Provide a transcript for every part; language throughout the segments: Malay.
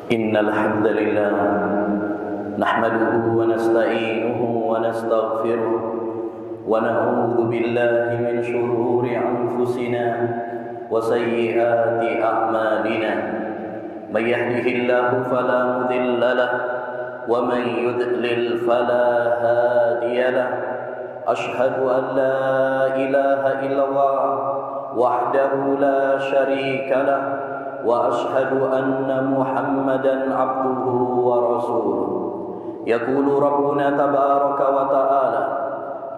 إن الحمد لله نحمده ونستعينه ونستغفره ونعوذ بالله من شرور أنفسنا وسيئات أعمالنا من يهده الله فلا مضل له ومن يضلل فلا هادي له أشهد أن لا إله إلا الله وحده لا شريك له وأشهد أن محمدا عبده ورسوله يقول ربنا تبارك وتعالى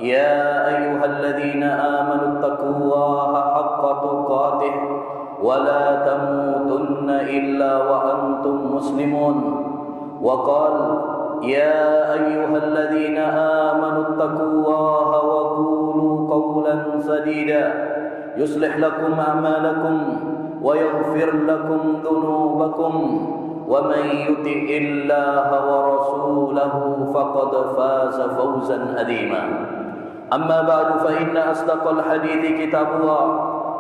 يا أيها الذين آمنوا اتقوا الله حق تقاته ولا تموتن إلا وأنتم مسلمون وقال يا أيها الذين آمنوا اتقوا الله وقولوا قولا سديدا يصلح لكم أعمالكم ويغفر لكم ذنوبكم ومن يطع الله ورسوله فقد فاز فوزا عظيما أما بعد فإن أصدق الحديث كتاب الله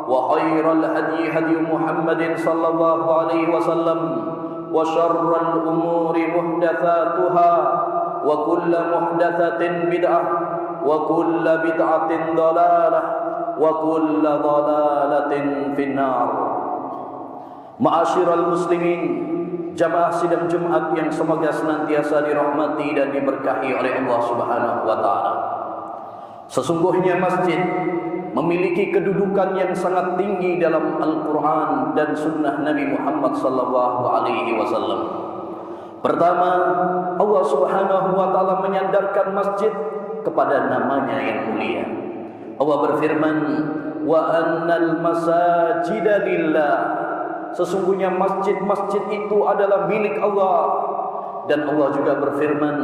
وخير الهدي هدي محمد صلى الله عليه وسلم وشر الأمور محدثاتها وكل محدثة بدعة وكل بدعة ضلالة وكل ضلالة في النار. Ma'asyiral muslimin, jamaah sidang Jumat yang semoga senantiasa dirahmati dan diberkahi oleh Allah Subhanahu wa taala. Sesungguhnya masjid memiliki kedudukan yang sangat tinggi dalam Al-Qur'an dan sunnah Nabi Muhammad sallallahu alaihi wasallam. Pertama, Allah Subhanahu wa taala menyandarkan masjid kepada namanya yang mulia. Allah berfirman, "Wa annal masajida lillah." Sesungguhnya masjid-masjid itu adalah milik Allah. Dan Allah juga berfirman,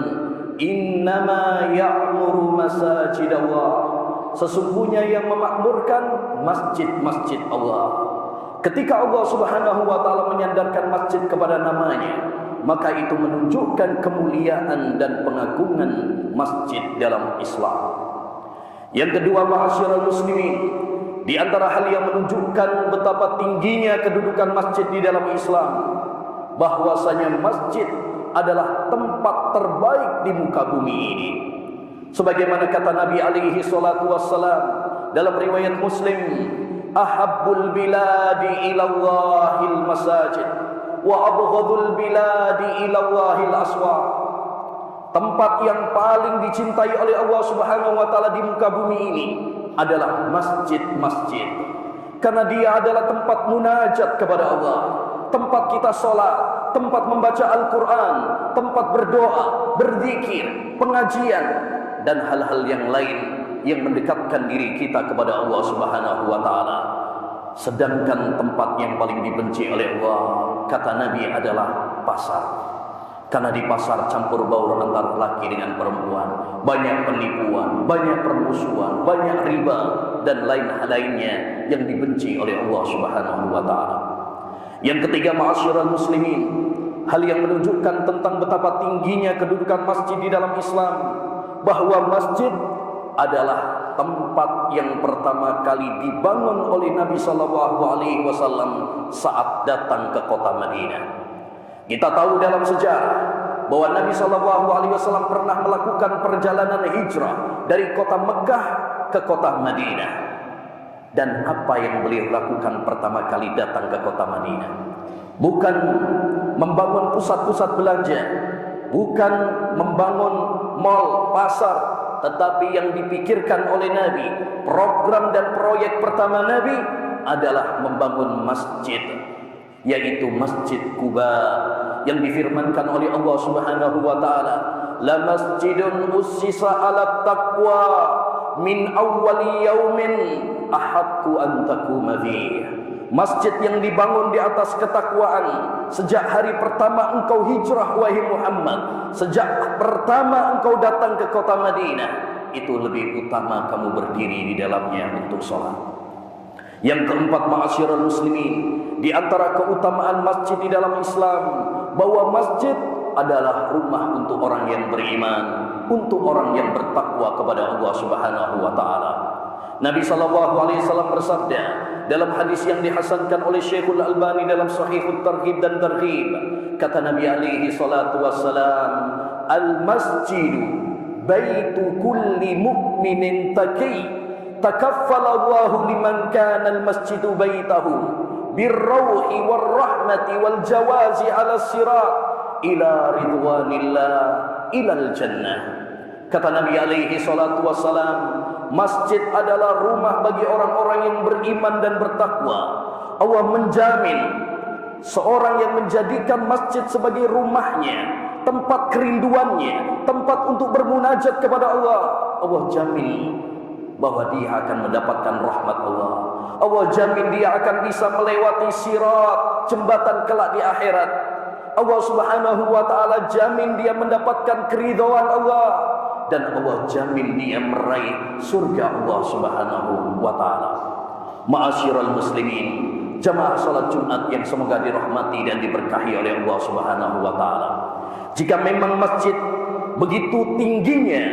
"Innama ya'muru masajidallah." Sesungguhnya yang memakmurkan masjid-masjid Allah. Ketika Allah Subhanahu wa taala menyandarkan masjid kepada namanya, maka itu menunjukkan kemuliaan dan pengagungan masjid dalam Islam. Yang kedua, ma'asyiral muslimin, di antara hal yang menunjukkan betapa tingginya kedudukan masjid di dalam Islam, bahwasanya masjid adalah tempat terbaik di muka bumi ini. Sebagaimana kata Nabi alaihi salatu wassalam dalam riwayat Muslim, "Ahabbul biladi ilallahil masajid wa abghadul biladi ilallahil aswaq." Tempat yang paling dicintai oleh Allah Subhanahu wa taala di muka bumi ini adalah masjid-masjid. Karena dia adalah tempat munajat kepada Allah, tempat kita sholat, tempat membaca Al-Quran, tempat berdoa, berzikir, pengajian, dan hal-hal yang lain yang mendekatkan diri kita kepada Allah Subhanahu wa taala. Sedangkan tempat yang paling dibenci oleh Allah, kata Nabi, adalah pasar. Karena di pasar campur baur antara laki dengan perempuan, banyak penipuan, banyak permusuhan, banyak riba, dan lain-lainnya yang dibenci oleh Allah Subhanahu wa taala. Yang ketiga, ma'asyiral muslimin, hal yang menunjukkan tentang betapa tingginya kedudukan masjid di dalam Islam, bahwa masjid adalah tempat yang pertama kali dibangun oleh Nabi sallallahu alaihi wasallam saat datang ke kota Madinah. Kita tahu dalam sejarah bahwa Nabi sallallahu alaihi wasallam pernah melakukan perjalanan hijrah dari kota Mekah ke kota Madinah. Dan apa yang beliau lakukan pertama kali datang ke kota Madinah? Bukan membangun pusat-pusat belanja, bukan membangun mal, pasar, tetapi yang dipikirkan oleh Nabi, program dan proyek pertama Nabi adalah membangun masjid, yaitu Masjid Quba, yang difirmankan oleh Allah Subhanahu wa taala, "La masjidun ussisa 'ala taqwa min awwali yaumin ahaqqu an taquma fihi." Masjid yang dibangun di atas ketakwaan sejak hari pertama engkau hijrah wahai Muhammad, sejak pertama engkau datang ke kota Madinah, itu lebih utama kamu berdiri di dalamnya untuk sholat. Yang keempat, ma'asyiral muslimin, di antara keutamaan masjid di dalam Islam, bahwa masjid adalah rumah untuk orang yang beriman, untuk orang yang bertakwa kepada Allah Subhanahu wa taala. Nabi SAW bersabda dalam hadis yang dihasankan oleh Syekhul Albani dalam Sahihut Targhib dan Targhib, kata Nabi alaihi salatu wassalam, al-masjidu baitu kulli mu'minin taqi takaffala Allahu liman kana al-masjidu baitahu birrauhi warahmati wal jawazi ala sirat ila ridwanillah ilal jannah. Kata Nabi alaihi salatu wassalam, masjid adalah rumah bagi orang-orang yang beriman dan bertakwa. Allah menjamin seorang yang menjadikan masjid sebagai rumahnya, tempat kerinduannya, tempat untuk bermunajat kepada Allah, Allah jamin bahwa dia akan mendapatkan rahmat Allah. Allah jamin dia akan bisa melewati sirat, jembatan kelak di akhirat. Allah Subhanahu wa taala jamin dia mendapatkan keridhaan Allah, dan Allah jamin dia meraih surga Allah Subhanahu wa taala. Ma'asyiral muslimin, jamaah salat Jumat yang semoga dirahmati dan diberkahi oleh Allah Subhanahu wa taala. Jika memang masjid begitu tingginya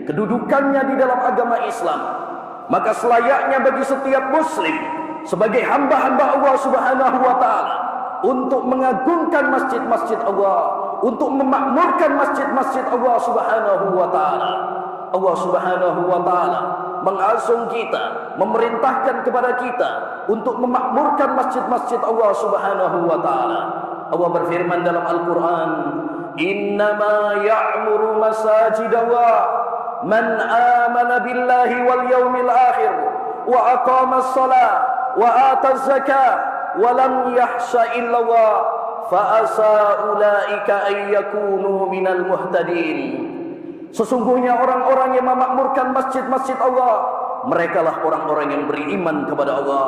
kedudukannya di dalam agama Islam, maka selayaknya bagi setiap muslim sebagai hamba-hamba Allah Subhanahu wa taala untuk mengagungkan masjid-masjid Allah, untuk memakmurkan masjid-masjid Allah Subhanahu wa taala. Allah Subhanahu wa taala mengasung kita, memerintahkan kepada kita untuk memakmurkan masjid-masjid Allah Subhanahu wa taala. Allah berfirman dalam Al-Qur'an, "Innama ya'muru masajidallah man amana billahi wal yawmil akhir wa aqama as-salah wa ata az-zakah wa lam yahsha illa Allah fa asa ulaika ay yakunu minal muhtadin." Sesungguhnya orang-orang yang memakmurkan masjid-masjid Allah, merekalah orang-orang yang beriman kepada Allah,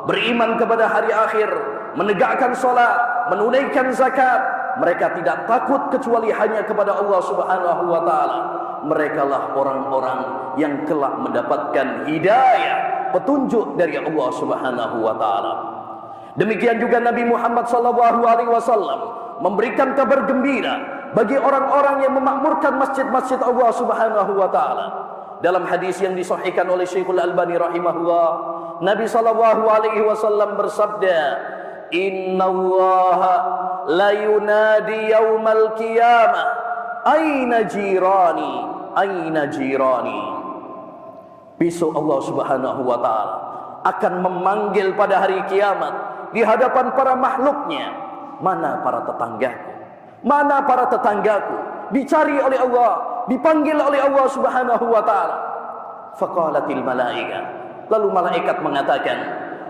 beriman kepada hari akhir, menegakkan salat, menunaikan zakat. Mereka tidak takut kecuali hanya kepada Allah Subhanahu wa taala. Merekalah orang-orang yang kelak mendapatkan hidayah, petunjuk dari Allah Subhanahu wa taala. Demikian juga Nabi Muhammad SAW memberikan kabar gembira bagi orang-orang yang memakmurkan masjid-masjid Allah Subhanahu wa taala. Dalam hadis yang disahihkan oleh Syekhul Albani rahimahullah, Nabi SAW bersabda, "Innallaha la yunadi yaumal qiyamah aina jirani, aina jirani." Besok Allah Subhanahu wa taala akan memanggil pada hari kiamat di hadapan para makhluknya, mana para tetanggaku, mana para tetanggaku. Dicari oleh Allah, dipanggil oleh Allah Subhanahu wa taala. Faqalatil malaika, lalu malaikat mengatakan,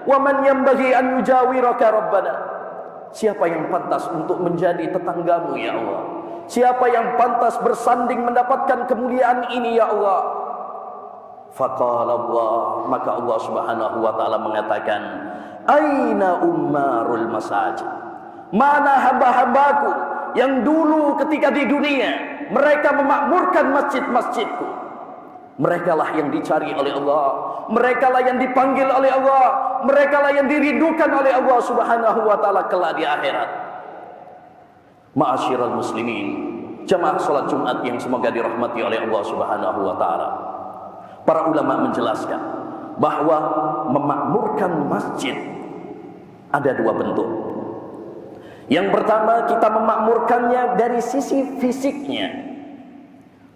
"Wa man yanbaghi an yujawiraka rabbana?" Siapa yang pantas untuk menjadi tetanggamu ya Allah? Siapa yang pantas bersanding mendapatkan kemuliaan ini ya Allah? Faqala Allah, maka Allah Subhanahu wa taala mengatakan, "Aina ummarul masajid?" Mana hamba-hambaku yang dulu ketika di dunia mereka memakmurkan masjid-masjidku? Merekalah yang dicari oleh Allah, merekalah yang dipanggil oleh Allah, merekalah yang dirindukan oleh Allah Subhanahu wa taala kelak di akhirat. Ma'asyiral muslimin, jamaah salat Jumat yang semoga dirahmati oleh Allah Subhanahu wa taala. Para ulama menjelaskan bahwa memakmurkan masjid ada dua bentuk. Yang pertama, kita memakmurkannya dari sisi fisiknya,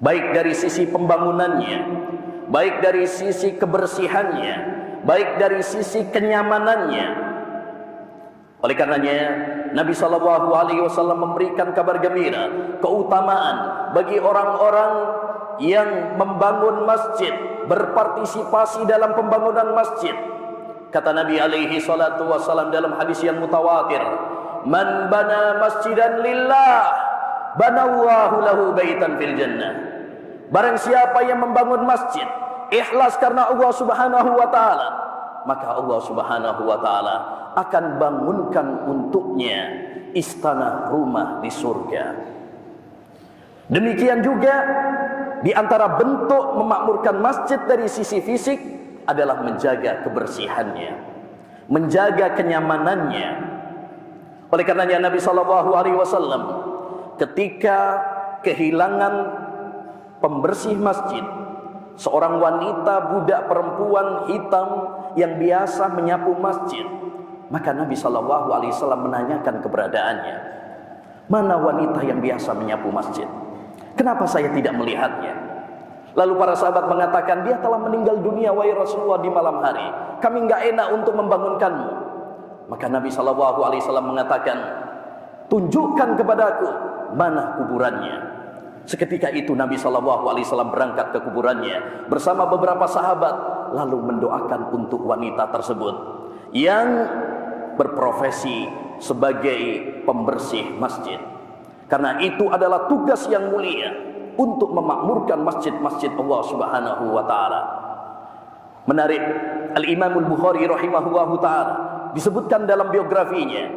baik dari sisi pembangunannya, baik dari sisi kebersihannya, baik dari sisi kenyamanannya. Oleh karenanya Nabi SAW memberikan kabar gembira, keutamaan bagi orang-orang yang membangun masjid, berpartisipasi dalam pembangunan masjid. Kata Nabi alaihi salatu wassalam dalam hadis yang mutawatir, "Man bana masjidan lillah, banallahu lahu baitan fil jannah." Barang siapa yang membangun masjid ikhlas karena Allah Subhanahu wa taala, maka Allah Subhanahu wa taala akan bangunkan untuknya istana rumah di surga. Demikian juga di antara bentuk memakmurkan masjid dari sisi fisik adalah menjaga kebersihannya, menjaga kenyamanannya. Oleh karenanya Nabi SAW ketika kehilangan pembersih masjid, seorang wanita budak perempuan hitam yang biasa menyapu masjid. Maka Nabi SAW menanyakan keberadaannya. Mana wanita yang biasa menyapu masjid? Kenapa saya tidak melihatnya? Lalu para sahabat mengatakan, dia telah meninggal dunia wahai Rasulullah di malam hari. Kami enggak enak untuk membangunkanmu. Maka Nabi SAW mengatakan, tunjukkan kepadaku mana kuburannya. Seketika itu Nabi SAW berangkat ke kuburannya bersama beberapa sahabat, lalu mendoakan untuk wanita tersebut yang berprofesi sebagai pembersih masjid. Karena itu adalah tugas yang mulia untuk memakmurkan masjid-masjid Allah Subhanahu wa taala. Menarik, Al-Imam Al-Bukhari rahimahullahu taala disebutkan dalam biografinya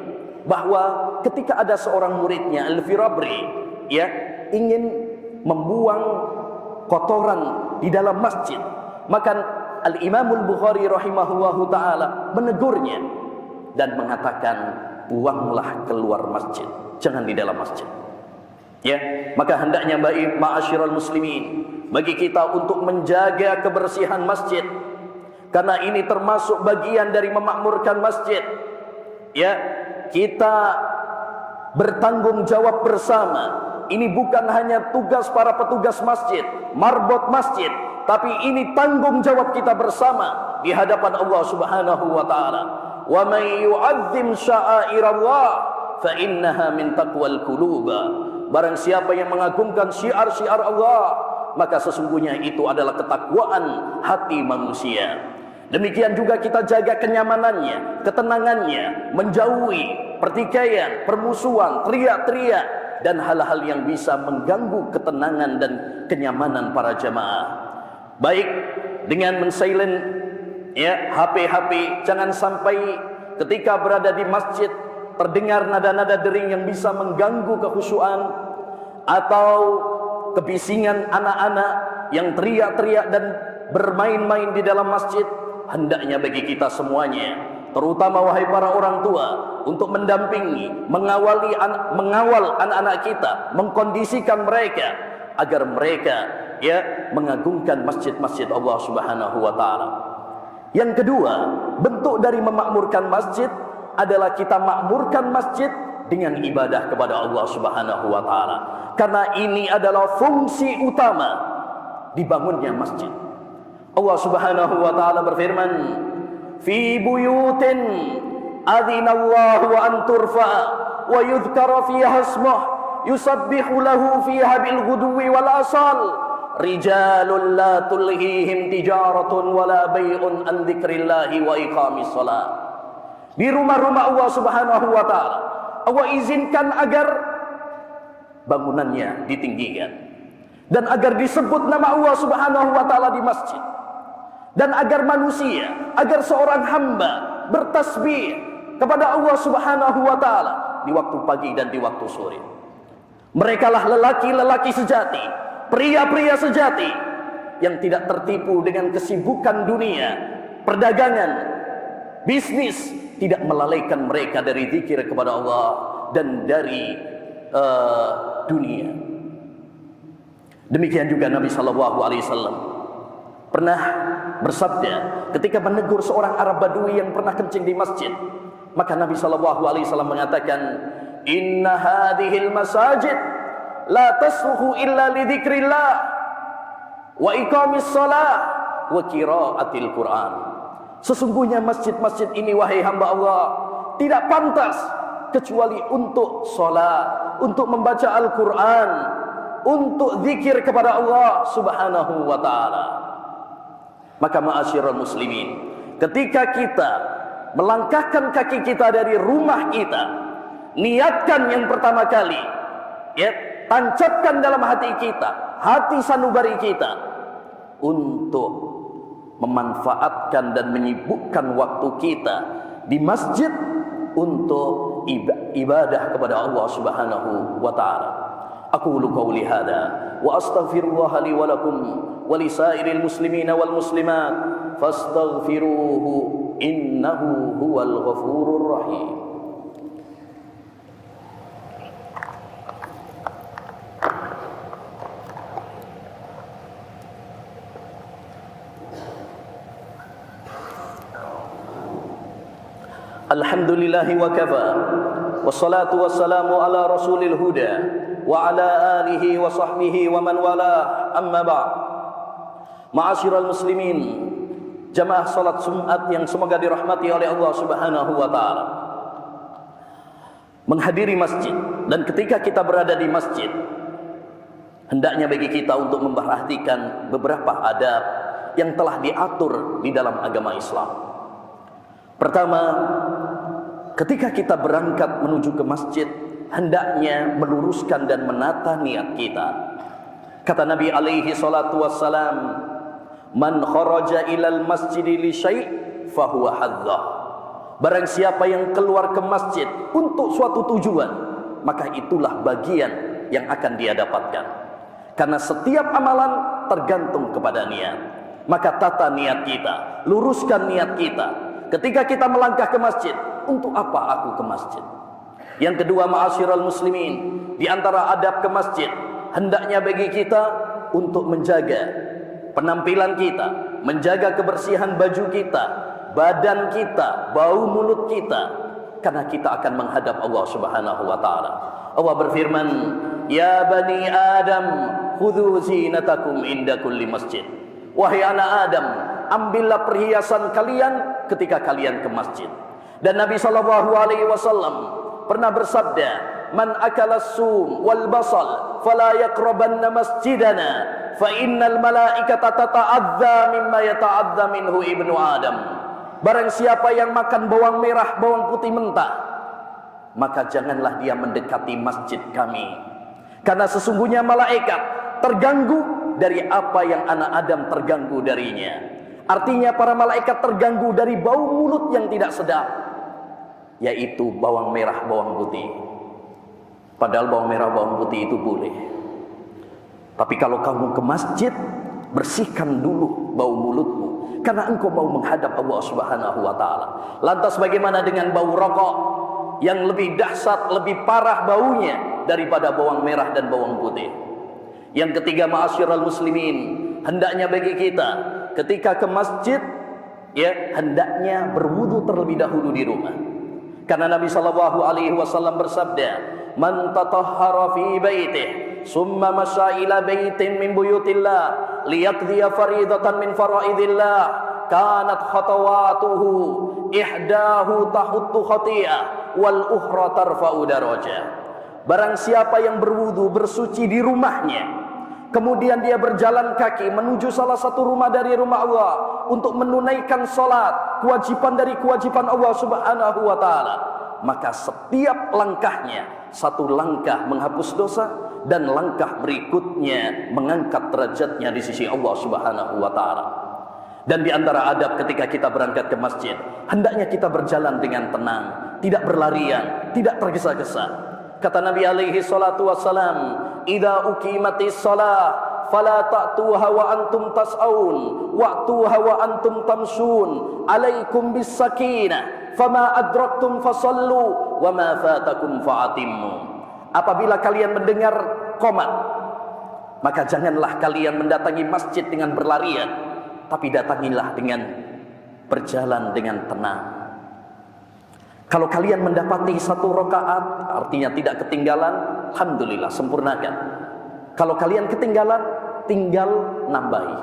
bahwa ketika ada seorang muridnya Al-Firabri ingin membuang kotoran di dalam masjid, maka Al-Imam Al-Bukhari rahimahullahu taala menegurnya dan mengatakan, buanglah keluar masjid, jangan di dalam masjid. Maka hendaknya ma'asyiral muslimin, bagi kita untuk menjaga kebersihan masjid, karena ini termasuk bagian dari memakmurkan masjid. Kita bertanggung jawab bersama. Ini bukan hanya tugas para petugas masjid, marbot masjid, tapi ini tanggung jawab kita bersama di hadapan Allah Subhanahu wa taala. Wa may yu'azzim sya'airallah fa innaha min taqwal qulub. Barang siapa yang mengagungkan syiar-syiar Allah, maka sesungguhnya itu adalah ketakwaan hati manusia. Demikian juga kita jaga kenyamanannya, ketenangannya, menjauhi pertikaian, permusuhan, teriak-teriak, dan hal-hal yang bisa mengganggu ketenangan dan kenyamanan para jamaah. Baik dengan men-silent HP-HP, jangan sampai ketika berada di masjid terdengar nada-nada dering yang bisa mengganggu kekhusyuan, atau kebisingan anak-anak yang teriak-teriak dan bermain-main di dalam masjid. Hendaknya bagi kita semuanya, terutama wahai para orang tua, untuk mendampingi, mengawal anak-anak kita, mengkondisikan mereka agar mereka mengagungkan masjid-masjid Allah Subhanahu wa taala. Yang kedua, bentuk dari memakmurkan masjid adalah kita makmurkan masjid dengan ibadah kepada Allah Subhanahu wa taala. Karena ini adalah fungsi utama dibangunnya masjid. Allah Subhanahu wa taala berfirman, "Fi buyutin adzinallahu an turfa wa yudhkara fiha ismuh yusabbihu lahu fiha bil ghudwi wal asal rijalun la tulhihim tijaratun wala bai'un an dzikrillahi wa iqamis shalah." Di rumah-rumah Allah Subhanahu wa taala, Allah izinkan agar bangunannya ditinggikan dan agar disebut nama Allah Subhanahu wa taala di masjid, dan agar manusia, agar seorang hamba bertasbih kepada Allah Subhanahu wa taala di waktu pagi dan di waktu sore. Merekalah lelaki-lelaki sejati, pria-pria sejati yang tidak tertipu dengan kesibukan dunia, perdagangan, bisnis, tidak melalaikan mereka dari zikir kepada Allah dan dari dunia. Demikian juga Nabi SAW pernah bersabda ketika menegur seorang Arab Badui yang pernah kencing di masjid. Maka Nabi SAW mengatakan, "Inna hadhil masajid la tasluhu illa li dzikrillah wa iqamis shalah wa qiraatil Qur'an." Sesungguhnya masjid-masjid ini, wahai hamba Allah, tidak pantas kecuali untuk salat, untuk membaca Al-Quran, untuk zikir kepada Allah Subhanahu wa ta'ala. Maka ma'asyiral muslimin, ketika kita melangkahkan kaki kita dari rumah kita, niatkan yang pertama kali, tancapkan dalam hati kita, hati sanubari kita, untuk memanfaatkan dan menyibukkan waktu kita di masjid untuk ibadah kepada Allah Subhanahu wa taala. Aqulu qawli hadza wa astaghfirullah li wa lakum wa li sairil muslimin wal muslimat fastaghfiruhu innahu huwal ghafurur rahim. Alhamdulillahi wa kafa. Wassalatu wassalamu ala rasulil huda wa ala alihi wa sahbihi wa man wala. Amma ba'd. Ma'asyiral muslimin, jamaah salat Jumat yang semoga dirahmati oleh Allah Subhanahu wa taala. Menghadiri masjid, dan ketika kita berada di masjid, hendaknya bagi kita untuk memperhatikan beberapa adab yang telah diatur di dalam agama Islam. Pertama, ketika kita berangkat menuju ke masjid, hendaknya meluruskan dan menata niat kita. Kata Nabi alaihi salatu wassalam, "Man kharaja ilal masjidi li syai' fahuwa hadzah." Barang siapa yang keluar ke masjid untuk suatu tujuan, maka itulah bagian yang akan dia dapatkan. Karena setiap amalan tergantung kepada niat. Maka tata niat kita, luruskan niat kita. Ketika kita melangkah ke masjid, untuk apa aku ke masjid? Yang kedua, ma'asyiral muslimin, di antara adab ke masjid, hendaknya bagi kita untuk menjaga penampilan kita, menjaga kebersihan baju kita, badan kita, bau mulut kita, karena kita akan menghadap Allah Subhanahu wa taala. Allah berfirman, "Ya bani Adam, khudhu zinatakum inda kulli masjid." Wahai anak Adam, ambillah perhiasan kalian ketika kalian ke masjid. Dan Nabi sallallahu alaihi wasallam pernah bersabda, "Man akala sum wal basal fala yaqrabanna masjidana, fa innal malaikata tata'adza mimma yata'adza minhu ibnu Adam." Barang siapa yang makan bawang merah, bawang putih mentah, maka janganlah dia mendekati masjid kami. Karena sesungguhnya malaikat terganggu dari apa yang anak Adam terganggu darinya. Artinya para malaikat terganggu dari bau mulut yang tidak sedap, yaitu bawang merah, bawang putih. Padahal bawang merah, bawang putih itu boleh. Tapi kalau kamu ke masjid, bersihkan dulu bau mulutmu, karena engkau mau menghadap Allah Subhanahu wa taala. Lantas bagaimana dengan bau rokok yang lebih dahsyat, lebih parah baunya daripada bawang merah dan bawang putih? Yang ketiga, ma'asyiral muslimin, hendaknya bagi kita ketika ke masjid, ya, hendaknya berwudu terlebih dahulu di rumah. Karena Nabi sallallahu alaihi wasallam bersabda, "Man tatahhara fi baitih, summa masya ila baitin min buyutillah, liyaqdiya faridatan min faraidillah, kanat khatawatuhu ihdahu tahuttu khati'ah wal ukhra tarfa'u darajah." Barang siapa yang berwudu, bersuci di rumahnya, kemudian dia berjalan kaki menuju salah satu rumah dari rumah Allah untuk menunaikan salat, kewajiban dari kewajiban Allah Subhanahu wa taala, maka setiap langkahnya satu langkah menghapus dosa, dan langkah berikutnya mengangkat derajatnya di sisi Allah Subhanahu wa taala. Dan di antara adab ketika kita berangkat ke masjid, hendaknya kita berjalan dengan tenang, tidak berlarian, tidak tergesa-gesa. Kata Nabi alaihi salatu wassalam, "Idza uqimatis shalah fala ta'tuha wa antum tas'aun, wa'tuha wa antum tamshun, alaikum bis sakinah, fama adraktum fasallu, wa ma fatakum fa'atimmu." Apabila kalian mendengar qomat, maka janganlah kalian mendatangi masjid dengan berlarian, tapi datangilah dengan berjalan dengan tenang. Kalau kalian mendapati satu rakaat, artinya tidak ketinggalan, alhamdulillah, sempurnakan. Kalau kalian ketinggalan, tinggal nambahi.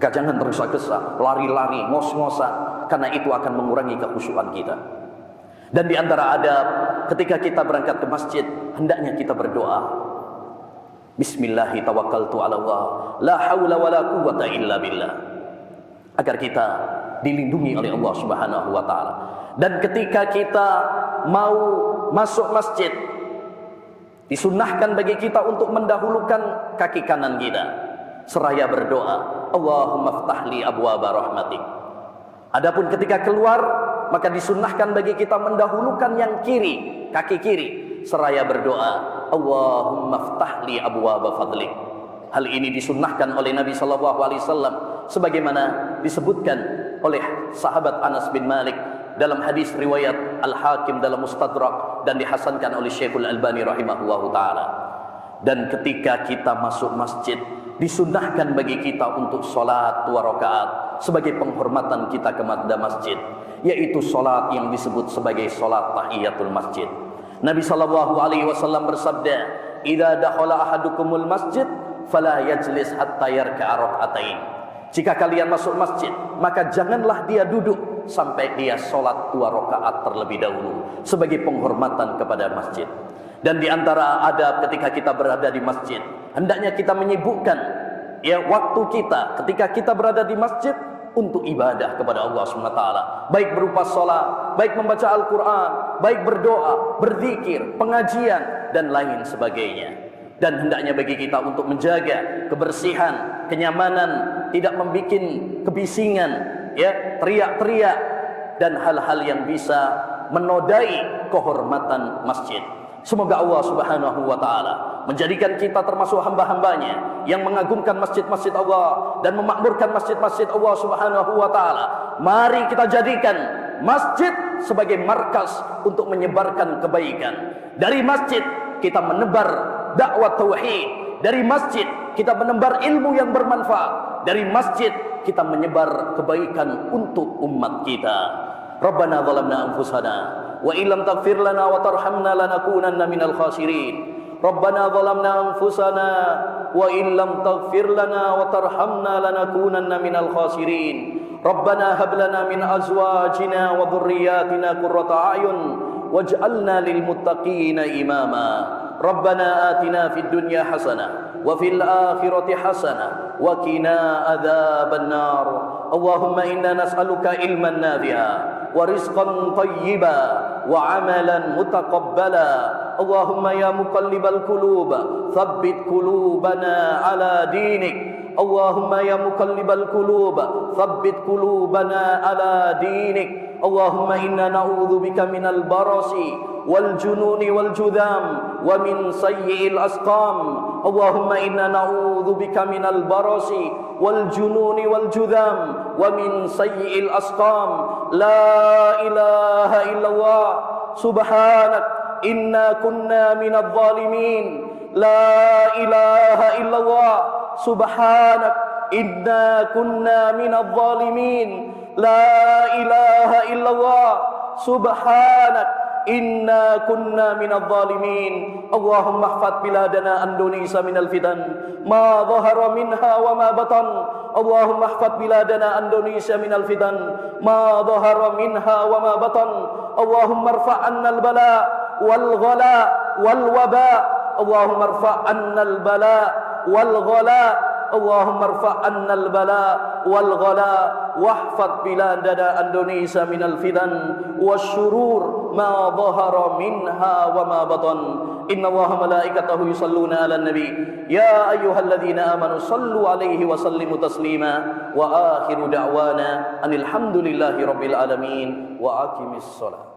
Maka jangan tergesa-gesa, lari-lari, ngos-ngosan, karena itu akan mengurangi kekhusyuan kita. Dan di antara adab ketika kita berangkat ke masjid, hendaknya kita berdoa. Bismillahi tawakkaltu ala Allah, la haula wa la quwwata illa billah. Agar kita dilindungi oleh Allah Subhanahu wa taala. Dan ketika kita mau masuk masjid, disunnahkan bagi kita untuk mendahulukan kaki kanan kita seraya berdoa, Allahumma ftahli abwaaba rahmatik. Adapun ketika keluar, maka disunnahkan bagi kita mendahulukan yang kiri, kaki kiri, seraya berdoa, Allahumma ftahli abwaaba fadlik. Hal ini disunnahkan oleh Nabi sallallahu alaihi wasallam sebagaimana disebutkan oleh sahabat Anas bin Malik dalam hadis riwayat Al-Hakim dalam Mustadrak dan dihasankan oleh Syekhul Albani rahimahullahu taala. Dan ketika kita masuk masjid, disunnahkan bagi kita untuk salat 2 rakaat sebagai penghormatan kita kepada masjid, yaitu salat yang disebut sebagai salat tahiyatul masjid. Nabi sallallahu alaihi wasallam bersabda, "Idza dakhala ahadukumul masjid fala yajlis hatta yarka'a rak'atain." Jika kalian masuk masjid, maka janganlah dia duduk sampai dia salat 2 rakaat terlebih dahulu sebagai penghormatan kepada masjid. Dan di antara adab ketika kita berada di masjid, hendaknya kita menyibukkan waktu kita ketika kita berada di masjid untuk ibadah kepada Allah SWT, baik berupa salat, baik membaca Al-Quran, baik berdoa, berzikir, pengajian, dan lain sebagainya. Dan hendaknya bagi kita untuk menjaga kebersihan, kenyamanan, tidak membuat kebisingan, teriak-teriak, dan hal-hal yang bisa menodai kehormatan masjid. Semoga Allah Subhanahu wa Ta'ala menjadikan kita termasuk hamba-hambanya yang mengagungkan masjid-masjid Allah dan memakmurkan masjid-masjid Allah Subhanahu wa Ta'ala. Mari kita jadikan masjid sebagai markas untuk menyebarkan kebaikan. Dari masjid kita menebar dakwah tauhid. Dari masjid kita menebar ilmu yang bermanfaat. Dari masjid kita menyebar kebaikan untuk umat kita. Rabbana zalamna anfusana wa illam taghfir lana wa tarhamna lanakunanna minal khasirin. Rabbana zalamna anfusana wa illam taghfir lana wa tarhamna lanakunanna minal khasirin. Rabbana hab lana min azwajina wa dhurriyyatina qurrata a'yun waj'alna lil muttaqina imama. Rabbana atina fid dunya hasanah wa fil akhirati hasanah wa qina adzaban nar. Allahumma inna nas'aluka ilman nafi'a ورزقا طيبا وعملا متقبلا. اللهم يا مقلب القلوب ثبت قلوبنا على دينك. اللهم يا مقلب القلوب ثبت قلوبنا على دينك. اللهم إنا نعوذ بك من البرص والجنون والجذام ومن سيء الأسقام. اللهم إنا نعوذ بك من البرص والجنون والجذام ومن سيء الأسقام. لا إله إلا الله سبحانك إنا كنا من الظالمين. لا إله إلا الله سبحانك إنا كنا من الظالمين. لا إله إلا الله سبحانك إنا كنا من الظالمين. اللهم احفظ بلادنا أندونيسيا من الفتن ما ظهر منها وما بطن. اللهم احفظ بلادنا أندونيسيا من الفتن ما ظهر منها وما بطن. اللهم ارفع عنا البلاء والغلاء والوباء. اللهم ارفع عنا البلاء والغلاء. اللهم ارفع عنا البلاء والغلاء واحفظ بلادنا أندونيسيا من الفتن والشرور ما ظهر منها وما بطن. إن الله ملائكته يصلون على النبي يا أيها الذين آمنوا صلوا عليه وسلموا تسليما. وآخر دعوانا أن الحمد لله رب العالمين وأقم الصلاة.